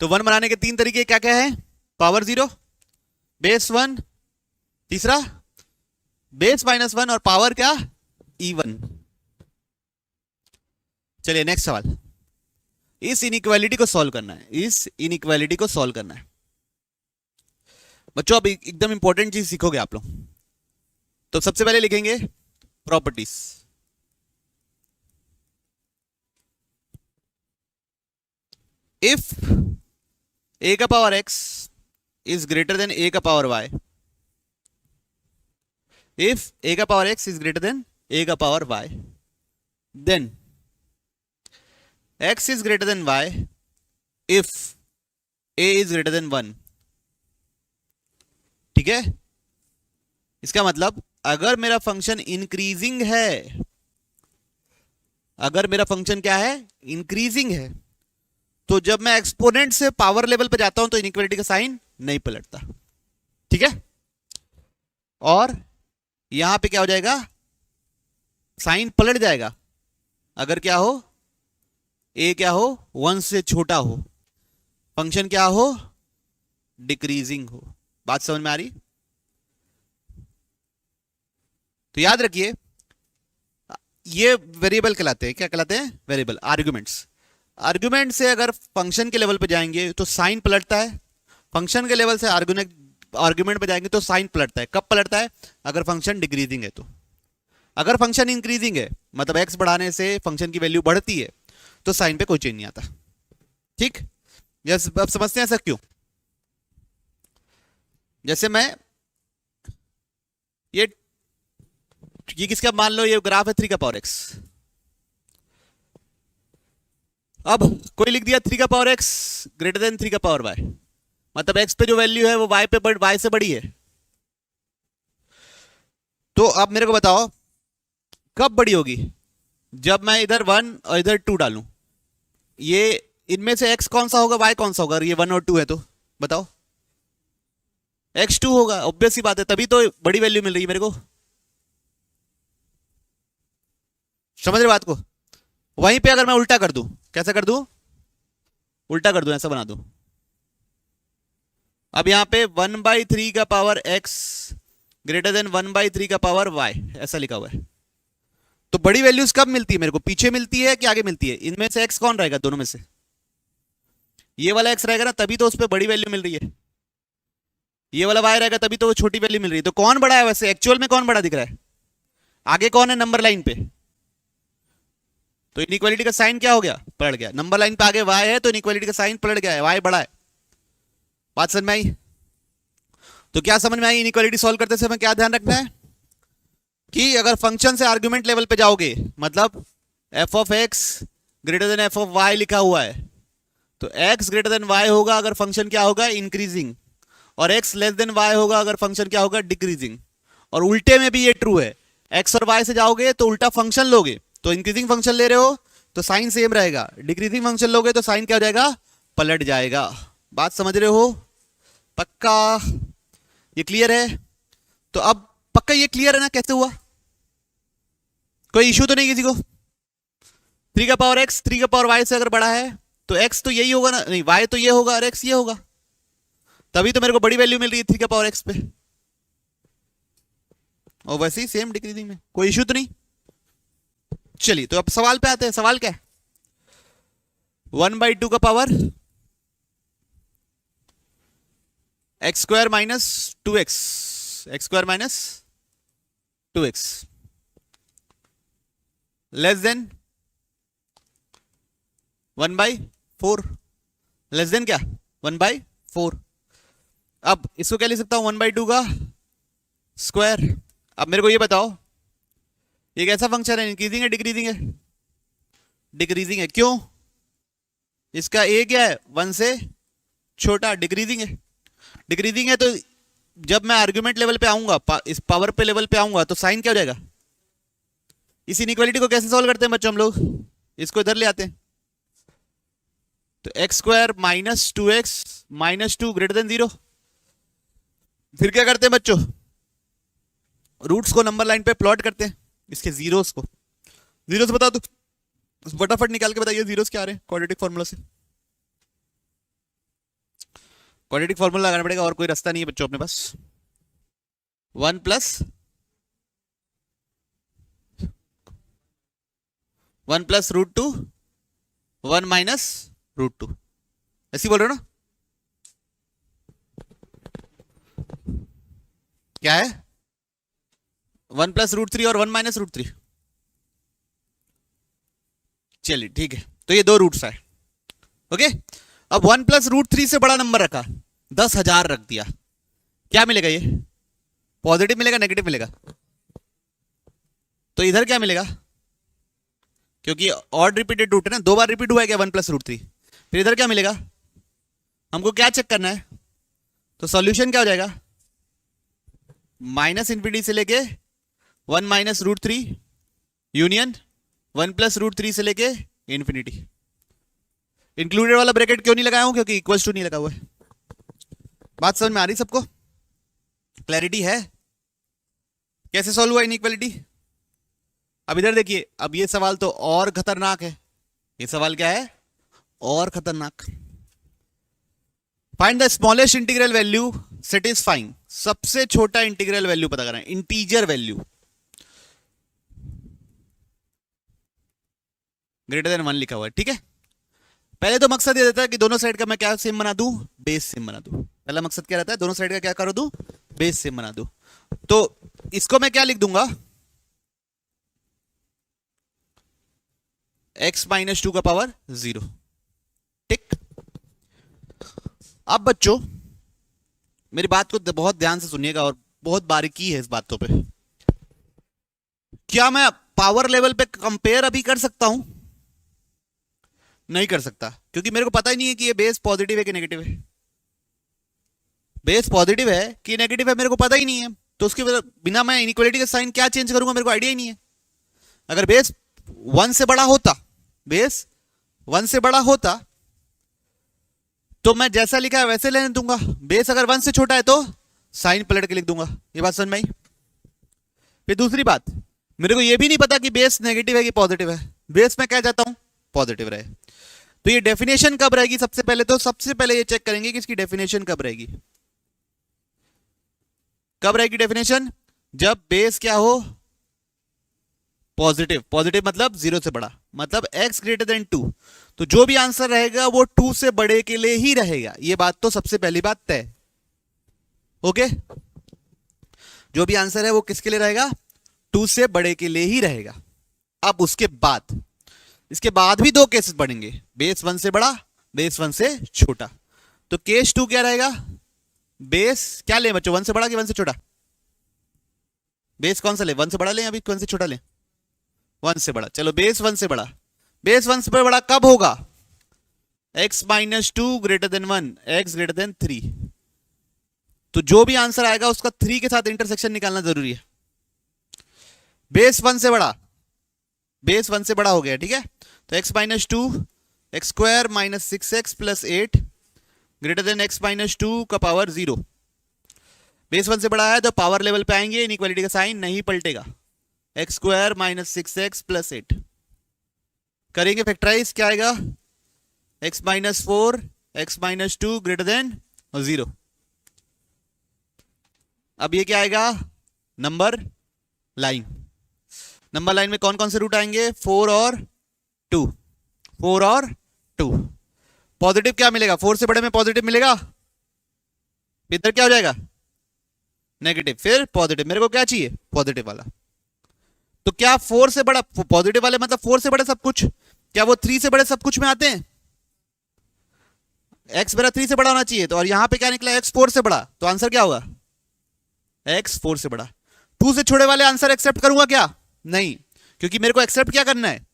तो 1 बनाने के 3 तरीके क्या क्या है? पावर 0, बेस 1, तीसरा बेस -1 और पावर क्या? इवन। चलिए नेक्स्ट सवाल। इस इनइक्वालिटी को सॉल्व करना है, इस इनइक्वालिटी को सॉल्व करना है बच्चों। अब एकदम इंपॉर्टेंट चीज सीखोगे आप लोग। तो सबसे पहले लिखेंगे प्रॉपर्टीज। इफ a का power x is greater than a का पावर y, इफ a का power x is greater than a का power y, then x is greater than y if a is greater than 1। ठीक है, इसका मतलब अगर मेरा फंक्शन इंक्रीजिंग है, अगर मेरा फंक्शन क्या है? इंक्रीजिंग है, तो जब मैं एक्सपोनेंट से पावर लेवल पे जाता हूं तो इनइक्वालिटी का साइन नहीं पलटता। ठीक है, और यहां पे क्या हो जाएगा? साइन पलट जाएगा अगर क्या हो? ए क्या हो? 1 से छोटा हो, फंक्शन क्या हो? डिक्रीजिंग हो। बात समझ में आ रही? तो याद रखिए ये वेरिएबल कहलाते हैं। क्या कहलाते हैं? Variable, arguments. आर्गुमेंट से अगर फंक्शन के लेवल पे जाएंगे तो साइन पलटता है, फंक्शन के लेवल से आर्गुमेंट पे जाएंगे तो साइन पलटता है। कब पलटता है? अगर फंक्शन डिक्रीजिंग है तो। अगर फंक्शन इंक्रीजिंग है मतलब एक्स बढ़ाने से फंक्शन की वैल्यू बढ़ती है तो साइन पे कोई चेंज नहीं आता। ठीक, अब समझते हैं ऐसा क्यों। जैसे मैं ये किसका मान लो, ये ग्राफ है 3 का पावर x। अब कोई लिख दिया 3 का पावर x ग्रेटर देन 3 का पावर y, मतलब x पे जो वैल्यू है वो y से बड़ी है। तो अब मेरे को बताओ कब बड़ी होगी? जब मैं इधर 1 और इधर 2 डालूं। ये इनमें से x कौन सा होगा, y कौन सा होगा? ये 1 और 2 है तो बताओ। x2 होगा, ऑब्वियस सी बात है, तभी तो बड़ी वैल्यू मिल रही है मेरे को। समझ रहे बात को? वहीं पे अगर मैं उल्टा कर दूं, कैसा कर दूं? उल्टा कर दूं, ऐसा बना दूं। अब यहां पे 1/3 का पावर x ग्रेटर देन 1/3 का पावर y ऐसा लिखा हुआ है। तो बड़ी वैल्यूज कब मिलती है मेरे को? पीछे मिलती है कि आगे मिलती है? इनमें से x कौन रहेगा दोनों में से? ये वाला x रहेगा ना, तभी तो उस पर बड़ी वैल्यू मिल रही है। ये वाला y रहेगा तभी तो वो छोटी वैल्यू मिल रही है। तो कौन बड़ा है वैसे? एक्चुअल में कौन बड़ा दिख रहा है? आगे कौन है नंबर लाइन पे? तो इनइक्वालिटी का साइन क्या हो गया? पलट गया। नंबर लाइन पे आगे y है तो इनइक्वालिटी का साइन पलट गया है, y बड़ा है। बात समझ में आई? तो क्या समझ में आई? इनइक्वालिटी सॉल्व करते समय क्या ध्यान रखना है कि अगर फंक्शन से आर्गुमेंट लेवल पे जाओगे, मतलब f of x greater than f of y लिखा हुआ है, तो x ग्रेटर देन y होगा अगर फंक्शन क्या होगा? इंक्रीजिंग, और x लेस देन y होगा अगर फंक्शन क्या होगा? डिक्रीजिंग। और उल्टे में भी ये ट्रू है, x और y से जाओगे तो उल्टा फंक्शन लोगे तो इंक्रीजिंग फंक्शन ले रहे हो तो साइन सेम रहेगा, डिक्रीजिंग फंक्शन लोगे तो साइन क्या हो जाएगा? पलट जाएगा। बात समझ रहे हो? पक्का ये क्लियर है? तो अब पक्का ये क्लियर है ना कैसे हुआ? कोई इशू तो नहीं किसी को? 3 का पावर x 3 का पावर y से अगर बड़ा है तो x तो यही होगा ना, नहीं y तो ये होगा और x ये होगा, तभी तो मेरे को बड़ी वैल्यू मिल रही है 3 का पावर x पे। और वैसे ही सेम डिक्रीजिंग में, कोई इशू तो नहीं। चलिए तो अब सवाल पे आते हैं। सवाल क्या है? 1/2 का power x square minus 2x, x square minus 2x less than 1/4, less than क्या? 1/4। अब इसको क्या लिख सकता हूं? 1/2 का स्क्वायर। अब मेरे को ये बताओ ये कैसा फंक्शन है? इंक्रीजिंग है डिक्रीजिंग है? डिक्रीजिंग है। क्यों? इसका a क्या है? 1 से छोटा, डिक्रीजिंग है। डिक्रीजिंग है तो जब मैं आर्गुमेंट लेवल पे आऊंगा, इस पावर पे लेवल पे आऊंगा तो साइन क्या हो जाएगा? इस इनइक्वालिटी को कैसे सॉल्व करते हैं बच्चों हम लोग? इसको इधर ले आते हैं। तो x square minus 2x minus 2 greater than 0। फिर क्या करते हैं बच्चों? रूट्स को नंबर लाइन पे प्लॉट करते हैं, इसके जीरोस को। जीरोस बता दो फटाफट निकाल के बताइए जीरोस क्या आ रहे हैं क्वाड्रेटिक फॉर्मूला से। क्वाड्रेटिक फॉर्मूला लगाना पड़ेगा, और कोई रास्ता नहीं है बच्चों अपने पास। 1 + √2 1 - √2, ऐसी बोल रहे हो ना? क्या है? 1 + √3 और 1 - √3। चलिए ठीक है, तो ये दो रूट्स है। ओके, अब 1 + √3 से बड़ा नंबर रखा, 10,000 रख दिया, क्या मिलेगा? ये पॉजिटिव मिलेगा नेगेटिव मिलेगा? तो इधर क्या मिलेगा? क्योंकि ऑड रिपीटेड रूट है ना, 2 बार रिपीट हुआ है क्या 1 + √3? फिर इधर क्या मिलेगा? हमको क्या चेक करना है? तो सॉल्यूशन क्या हो जाएगा? -∞ से लेके 1 - √3 यूनियन 1 + √3 से लेके इंफिनिटी। इंक्लूडेड वाला ब्रैकेट क्यों नहीं लगाया हूं? क्योंकि इक्वल्स टू नहीं लगा हुआ है। बात समझ में आ रही सबको? क्लैरिटी है? कैसे सॉल्व हुआ इनइक्वालिटी? अब इधर देखिए, अब ये सवाल तो और खतरनाक है। ये सवाल क्या है? और खतरनाक। Find the smallest integral value satisfying, सबसे छोटा इंटीग्रल वैल्यू पता करना है, इंटीजर वैल्यू ग्रेटर देन 1 लिखा हुआ है। ठीक है, पहले तो मकसद ये रहता है कि दोनों साइड का मैं क्या सेम बना दूं? बेस सेम बना दूं। पहला मकसद क्या रहता है? दोनों साइड का क्या कर दूं? बेस सेम बना दूं। तो इसको मैं क्या लिख दूंगा? x - 2 का पावर 0। ठीक, अब बच्चों मेरी बात को बहुत ध्यान से सुनिएगा और बहुत बारीकी है इस बातों पे। क्या मैं पावर लेवल पे कंपेयर अभी कर सकता हूं? नहीं कर सकता, क्योंकि मेरे को पता ही नहीं है कि ये बेस पॉजिटिव है कि नेगेटिव है। बेस पॉजिटिव है कि नेगेटिव है मेरे को पता ही नहीं है, तो उसके बिना मैं इनइक्वालिटी का साइन क्या चेंज करूंगा? मेरे को आइडिया ही नहीं है। अगर बेस 1 से बड़ा होता, बेस 1 से बड़ा होता तो मैं जैसा लिखा है वैसे लेने दूंगा। बेस अगर 1 से छोटा है तो साइन पलट के लिख दूंगा। ये बात समझ में आई? फिर दूसरी बात, मेरे को ये भी नहीं पता कि बेस नेगेटिव है कि पॉजिटिव है। बेस में क्या चाहता हूं? पॉजिटिव रहे। तो ये डेफिनेशन कब रहेगी? सबसे पहले तो सबसे पहले ये चेक करेंगे कि इसकी डेफिनेशन कब रहेगी। कब रहेगी डेफिनेशन? जब बेस क्या हो? पॉजिटिव। पॉजिटिव मतलब 0 से बड़ा, मतलब x > 2। तो जो भी आंसर रहेगा वो 2 से बड़े के लिए ही रहेगा। ये बात तो सबसे पहली बात तय। ओके, जो भी आंसर है वो किसके लिए रहेगा? 2 से बड़े के लिए ही रहेगा। अब उसके बाद इसके बाद भी दो केसेस बढ़ेंगे, बेस 1 से बड़ा, बेस 1 से छोटा। तो केस 2 क्या रहेगा? बेस क्या लें बच्चों, 1 से बड़ा कि 1 से छोटा? बेस कौन सा ले? 1 से बड़ा लें अभी 1 से छोटा लें? 1 से बड़ा। चलो बेस 1 से बड़ा। बेस 1 से बड़ा कब होगा? x - 2 > 1, x > 3। तो जो भी आंसर आएगा उसका 3 के साथ इंटरसेक्शन निकालना जरूरी है। बेस 1 से बड़ा, बेस 1 से बड़ा हो गया, ठीक है। तो x - 2 x² - 6x + 8 > x - 2 का पावर 0। बेस 1 से बड़ा है तो पावर लेवल पे आएंगे, इनइक्वालिटी का साइन नहीं पलटेगा। x² - 6x + 8 करेंगे फैक्टराइज, क्या आएगा? x - 4 x - 2 > 0। अब ये क्या आएगा? Number line. नंबर लाइन में कौन कौन से रूट आएंगे? 4 और 2। 4 और 2। पॉजिटिव क्या मिलेगा? 4 से बड़े में पॉजिटिव मिलेगा, इधर क्या हो जाएगा? नेगेटिव, फिर पॉजिटिव। मेरे को क्या चाहिए? पॉजिटिव वाला। तो क्या 4 से बड़ा पॉजिटिव वाले मतलब 4 से बड़े सब कुछ, क्या वो 3 से बड़े सब कुछ में आते हैं? x मेरा 3 से बड़ा होना चाहिए, तो और यहां पे क्या निकला? x 4 से बड़ा। तो आंसर क्या होगा? x 4 से बड़ा। 2 से छोटे वाले आंसर एक्सेप्ट करूंगा क्या? नहीं, क्योंकि मेरे को एक्सेप्ट क्या करना है?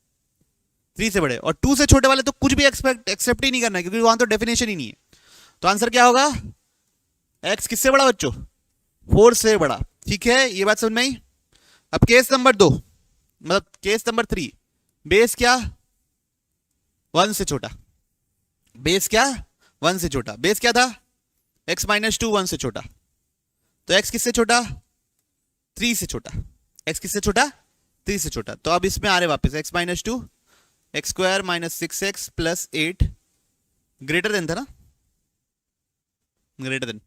3 से बड़े। और 2 से छोटे वाले तो कुछ भी एक्सेप्ट ही नहीं करना है, क्योंकि वहां तो डेफिनेशन ही नहीं है। तो आंसर क्या होगा? x किससे बड़ा बच्चों? 4 से बड़ा। ठीक है, ये बात समझ में आई? अब केस नंबर 2 मतलब केस नंबर 3, बेस क्या? 1 से छोटा। बेस क्या? 1 से छोटा। बेस क्या था? x - 2 1 से छोटा। तो x किससे छोटा? 3 से छोटा। x किससे छोटा? 3 से छोटा। तो अब इसमें आ रहे वापस x - 2 x square minus 6x plus 8 greater than था ना, ग्रेटर देन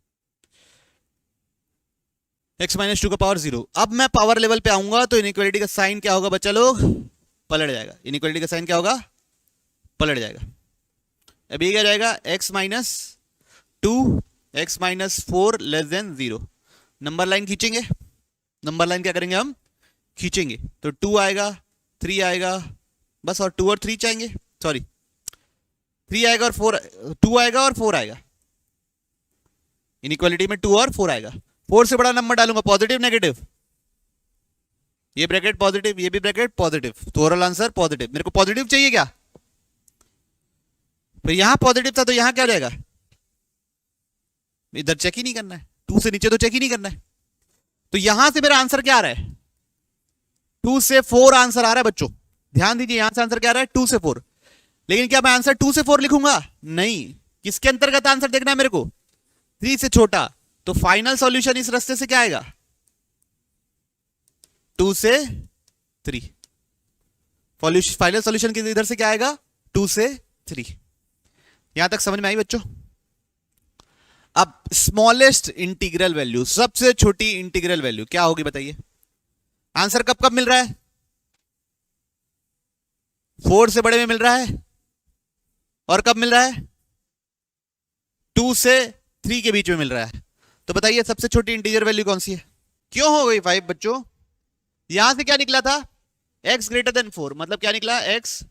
x माइनस 2 का पावर 0। अब मैं पावर लेवल पे आऊंगा तो इनइक्वालिटी का साइन क्या होगा बच्चा लोग, पलट जाएगा। इनइक्वालिटी का साइन क्या होगा, पलट जाएगा। अब ये क्या जाएगा, x minus 2 x minus 4 less than 0। Number line खींचेंगे, नंबर लाइन क्या करेंगे हम, खींचेंगे। तो 2 आएगा 3 आएगा बस, और 2 और 3 चाहेंगे, सॉरी 3 आएगा और 4, 2 आएगा और 4 आएगा। इनइक्वालिटी में 2 और 4 आएगा। 4 से बड़ा नंबर डालूंगा, पॉजिटिव नेगेटिव, ये ब्रैकेट पॉजिटिव, ये भी ब्रैकेट पॉजिटिव, तो ओवरऑल आंसर पॉजिटिव। मेरे को पॉजिटिव चाहिए क्या, फिर यहां पॉजिटिव था तो यहां क्या हो जाएगा, इधर चेक ही नहीं करना है, 2 से नीचे तो चेक ही नहीं करना है। तो यहां से मेरा आंसर क्या आ रहा है, 2 से 4 आंसर आ रहा है बच्चों, ध्यान दीजिए। यहां से आंसर क्या आ रहा है, 2 से 4। लेकिन क्या मैं आंसर 2 से 4 लिखूंगा, नहीं। किसके अंतर्गत आंसर देखना है मेरे को, 3 से छोटा। तो फाइनल सॉल्यूशन इस रास्ते से क्या आएगा, 2 से 3। फाइनल सॉल्यूशन इधर से क्या आएगा, 2 से 3। यहां तक समझ में आई बच्चों। अब स्मॉलेस्ट इंटीग्रल वैल्यू, सबसे छोटी इंटीग्रल वैल्यू क्या होगी बताइए। आंसर कब कब मिल रहा है, 4 से बड़े में मिल रहा है, और कब मिल रहा है, 2 से 3 के बीच में मिल रहा है। तो बताइए सबसे छोटी इंटीजर वैल्यू कौन सी है। क्यों हो गई 5 बच्चों, यहां से क्या निकला था, x ग्रेटर देन 4, मतलब क्या निकला, x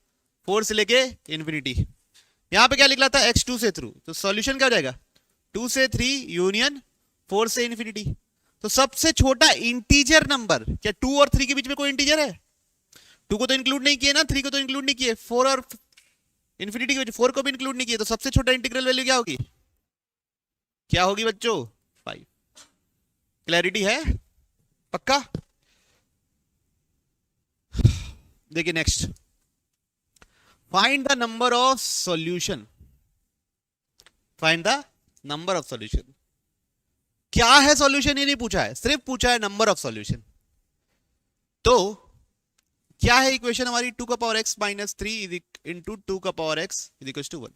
4 से लेके इंफिनिटी। यहां पे क्या निकला था, x 2 से थ्रू। तो सॉल्यूशन क्या हो जाएगा, 2 से 3 यूनियन 4 से इंफिनिटी। तो सबसे छोटा इंटीजर नंबर, क्या 2 और 3 के बीच में कोई इंटीजर है, 2 को तो इंक्लूड नहीं किए ना, 3 को तो इंक्लूड नहीं किए, 4 और इंफिनिटी के बीच 4 को भी इंक्लूड नहीं किए। तो सबसे छोटा इंटीग्रल वैल्यू क्या होगी, क्या होगी बच्चों, 5। क्लैरिटी है, पक्का। देखिए next, find the number of solution, find the number of solution. क्या है सॉल्यूशन ये नहीं पूछा है, सिर्फ पूछा है नंबर ऑफ सॉल्यूशन। तो क्या है इक्वेशन हमारी, 2 का पावर x माइनस 3 इंटू 2 का power x is equal to 1।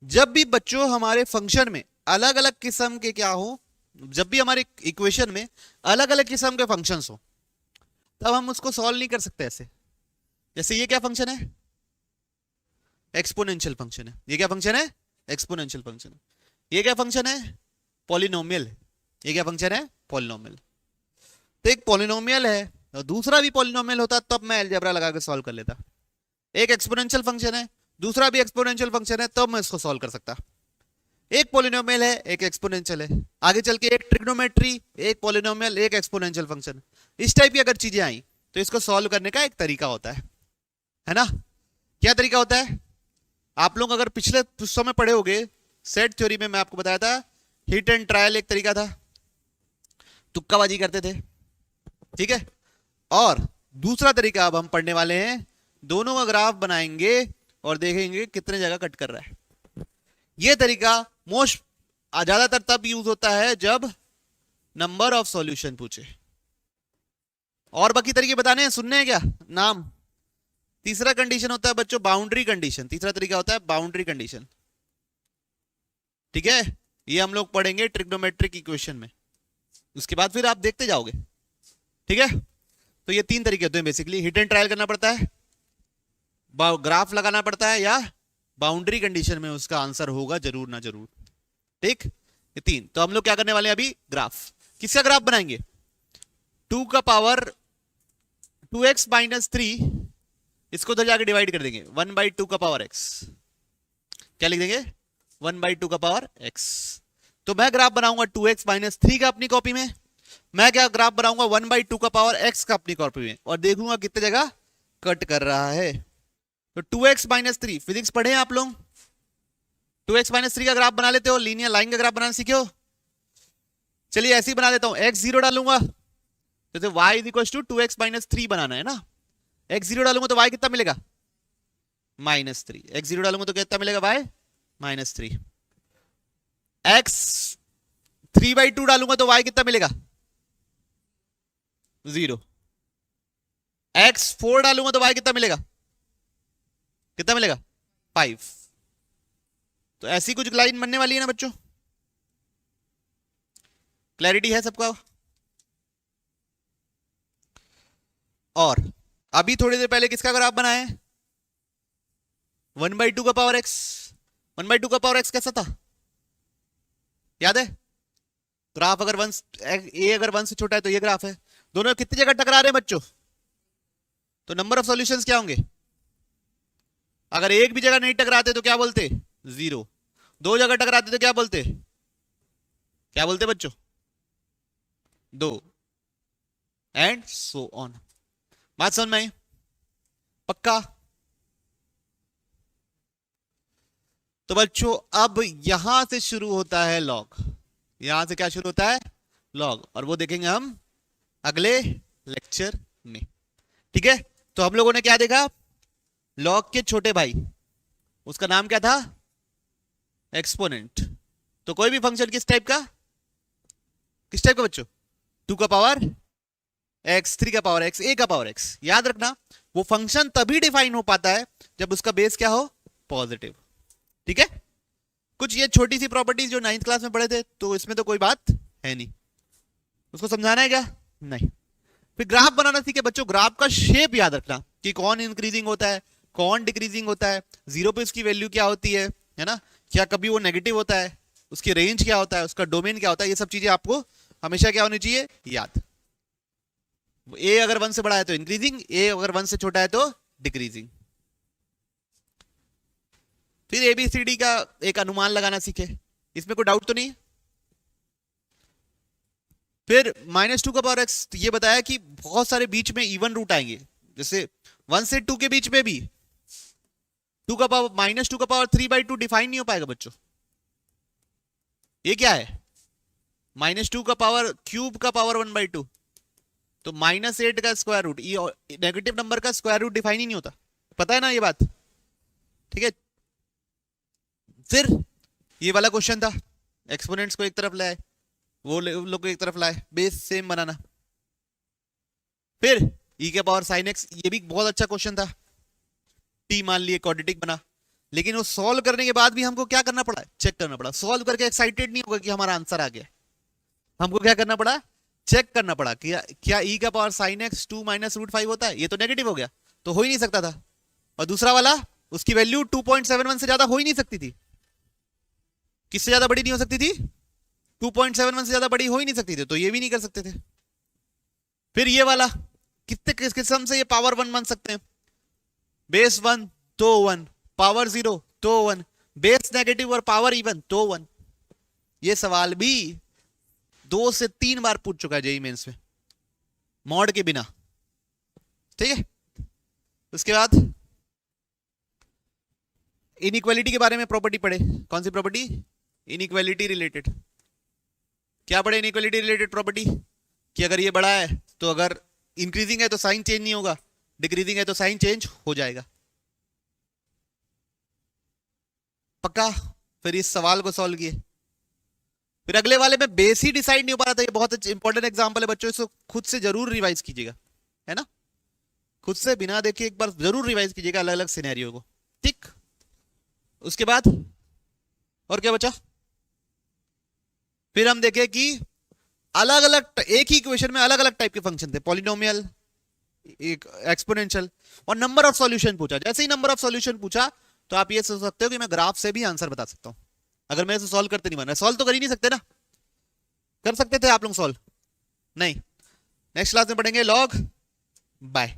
जब भी बच्चों हमारे फंक्शन में अलग अलग किस्म के क्या हो, जब भी हमारे इक्वेशन में अलग अलग किस्म के फंक्शंस हो, तब हम उसको सॉल्व नहीं कर सकते ऐसे। जैसे ये क्या फंक्शन है, एक्सपोनेंशियल फंक्शन है। ये क्या फंक्शन है, एक्सपोनेंशियल फंक्शन है। ये क्या फंक्शन है, पॉलिनोमियल है। ये क्या फंक्शन है, पॉलिनोमियल। तो एक पॉलिनोमियल है और दूसरा भी पॉलिनोमियल होता तब मैं अलजेब्रा लगा के सॉल्व कर लेता। एक एक्सपोनेंशियल फंक्शन है, दूसरा भी एक्सपोनेंशियल फंक्शन है, तब मैं इसको सॉल्व कर सकता। एक पॉलिनोमियल है, एक एक्सपोनेंशियल है, आगे चल के एक ट्रिग्नोमेट्री, एक पॉलिनोमियल, एक एक्सपोनेंशियल फंक्शन। इस टाइप की अगर चीजें आई तो इसको सॉल्व करने का एक तरीका होता है ना। क्या तरीका होता है, आप लोग अगर पिछले पुस्तकों में पढ़े होंगे, सेट थ्योरी में मैं आपको बताया था, हिट एंड ट्रायल एक तरीका था, तुक्काबाजी करते थे, ठीक है। और दूसरा तरीका अब हम पढ़ने वाले हैं, दोनों का ग्राफ बनाएंगे और देखेंगे कितने जगह कट कर रहा है। यह तरीका मोस्ट ज्यादातर तब यूज होता है जब नंबर ऑफ सॉल्यूशन पूछे। और बाकी तरीके बताने हैं, सुनने हैं क्या नाम। तीसरा कंडीशन होता है बच्चों बाउंड्री कंडीशन, तीसरा तरीका होता है बाउंड्री कंडीशन, ठीक है। ये हम लोग पढ़ेंगे ट्रिग्नोमेट्रिक इक्वेशन में, उसके बाद फिर आप देखते जाओगे, ठीक है। तो ये 3 तरीके होते हैं बेसिकली, हिट एंड ट्रायल करना पड़ता है, ग्राफ लगाना पड़ता है, या बाउंड्री कंडीशन में उसका आंसर होगा जरूर ना जरूर, ठीक। ये 3। तो हम लोग क्या करने वाले हैं अभी, ग्राफ। किसका ग्राफ बनाएंगे, 2 का पावर 2x माइनस 3, इसको उधर जाके डिवाइड कर देंगे, 1/2 का पावर x, क्या लिख देंगे, 1/2 का पावर x। तो मैं ग्राफ बनाऊंगा 2x माइनस 3 का अपनी कॉपी में, मैं क्या ग्राफ बनाऊंगा 1/2 का पावर x का अपनी कॉपी में, और देखूंगा कितने जगह कट कर रहा है। तो 2x माइनस 3 फिजिक्स पढ़े हैं आप लोग, 2x माइनस 3 का ग्राफ बना लेते हो, लीनियर लाइन का ग्राफ बनाना सीखे हो। चलिए ऐसे ही बना लेता हूं, x0 डालूंगा तो y is equal to 2x minus 3 बनाना है ना। x0 डालूंगा तो y कितना मिलेगा, -3। x0 डालूंगा तो कितना मिलेगा, y -3। x 3/2 डालूंगा तो y कितना मिलेगा, 0। x 4 डालूंगा तो y कितना मिलेगा, कितना मिलेगा 5। तो ऐसी कुछ लाइन बनने वाली है ना बच्चों, क्लैरिटी है सबका। और अभी थोड़ी देर पहले किसका ग्राफ बनाए, 1/2 का पावर x। 1/2 का पावर x कैसा था याद है, ग्राफ अगर वन ए अगर 1 से छोटा है तो ये ग्राफ है। दोनों कितनी जगह टकरा रहे हैं बच्चों, तो नंबर ऑफ सॉल्यूशंस क्या होंगे, अगर एक भी जगह नहीं टकराते तो क्या बोलते 0, 2 जगह टकराते तो क्या बोलते बच्चों 2, एंड सो ऑन। बात समझ में आई पक्का। तो बच्चों अब यहां से शुरू होता है लॉग, यहां से क्या शुरू होता है लॉग, और वो देखेंगे हम अगले लेक्चर में। ठीक है, तो हम लोगों ने क्या देखा, लॉग के छोटे भाई, उसका नाम क्या था एक्सपोनेंट। तो कोई भी फंक्शन किस टाइप का बच्चों, 2 का पावर x, 3 का पावर x, a का पावर x। याद रखना वो फंक्शन तभी डिफाइन हो पाता है जब उसका बेस क्या हो पॉजिटिव। ठीक है, कुछ ये छोटी सी प्रॉपर्टीज जो 9th क्लास में पढ़े थे, तो इसमें तो कोई बात है नहीं, उसको समझाना है क्या नहीं। फिर ग्राफ बनाना सीखे बच्चों, ग्राफ का शेप याद रखना कि कौन इंक्रीजिंग होता है कौन डिक्रीजिंग होता है, 0 पे उसकी वैल्यू क्या होती है ना, क्या कभी वो नेगेटिव होता है, उसकी रेंज क्या होता है, उसका डोमेन क्या होता है, ये सब चीजें आपको हमेशा क्या होनी चाहिए याद। ए अगर 1 से बड़ा है तो इंक्रीजिंग, ए अगर 1 से छोटा है तो डिक्रीजिंग। फिर एबीसीडी का एक अनुमान लगाना सीखे, इसमें कोई डाउट तो नहीं। फिर -2 का पावर x, ये बताया कि बहुत सारे बीच में इवन रूट आएंगे, जैसे 1 से 2 के बीच में भी 2 का पावर -2 का पावर 3/2 डिफाइन नहीं हो पाएगा बच्चों। ये क्या है -2 का पावर क्यूब का पावर 1/2, तो -8 का स्क्वायर रूट, ये नेगेटिव नंबर का स्क्वायर रूट डिफाइन ही नहीं होता, पता है ना ये बात। ठीक है, फिर ये वाला क्वेश्चन था, एक्सपोनेंट्स को एक तरफ लाए, वो लोग को एक तरफ लाए, बेस सेम बनाना। फिर e के पावर sin x, ये भी बहुत अच्छा क्वेश्चन था, t मान लिए क्वाड्रेटिक बना, लेकिन वो सॉल्व करने के बाद भी हमको क्या करना पड़ा, चेक करना पड़ा। सॉल्व करके एक्साइटेड नहीं होगा कि हमारा आंसर आ गया, हमको क्या करना पड़ा, चेक करना पड़ा कि क्या e का पावर sin x 2 - √5 होता है, ये तो नेगेटिव हो गया, तो हो ही नहीं सकता था। और दूसरा वाला, उसकी वैल्यू 2.71 से ज्यादा हो ही नहीं सकती थी, किससे ज्यादा बड़ी नहीं हो सकती थी, 2.71 से ज्यादा बड़ी हो ही नहीं सकती थी, तो ये भी नहीं कर सकते थे। फिर ये वाला, कितने किस किस्म से ये पावर 1 बन सकते हैं, बेस 1 तो 1, पावर 0 तो 1, बेस नेगेटिव और पावर इवन तो 1। ये सवाल भी 2 से 3 बार पूछ चुका है जेईई मेंस में, मॉड के बिना। ठीक है, उसके बाद इनइक्वालिटी के बारे में प्रॉपर्टी पढ़े, कौन सी प्रॉपर्टी, इनइक्वालिटी रिलेटेड। क्या पढ़े इनइक्वालिटी रिलेटेड प्रॉपर्टी, कि अगर ये बड़ा है तो अगर इंक्रीजिंग है तो साइन चेंज नहीं होगा, डिक्रीजिंग है तो साइन चेंज हो जाएगा, पक्का। फिर इस सवाल को सॉल्व किए। फिर अगले वाले में बेस ही डिसाइड नहीं हो पा रहा था, ये बहुत इंपॉर्टेंट एग्जांपल है बच्चों, इसको खुद से जरूर रिवाइज कीजिएगा, है ना, खुद से बिना देखे एक बार जरूर रिवाइज कीजिएगा अलग अलग सिनेरियो को। ठीक, उसके बाद और क्या बचा, फिर हम देखें कि अलग अलग एक ही इक्वेशन में अलग अलग टाइप के फंक्शन थे, पॉलिनोमियल, एक एक्सपोनेंशियल, और नंबर ऑफ सॉल्यूशन पूछा। जैसे ही नंबर ऑफ सॉल्यूशन पूछा तो आप ये सोच सकते हो कि मैं ग्राफ से भी आंसर बता सकता हूं, अगर मैं इसे सॉल्व करते नहीं बना, सॉल्व तो कर ही नहीं सकते ना, कर सकते थे आप लोग सॉल्व नहीं। नेक्स्ट क्लास में पढ़ेंगे लॉग, बाय।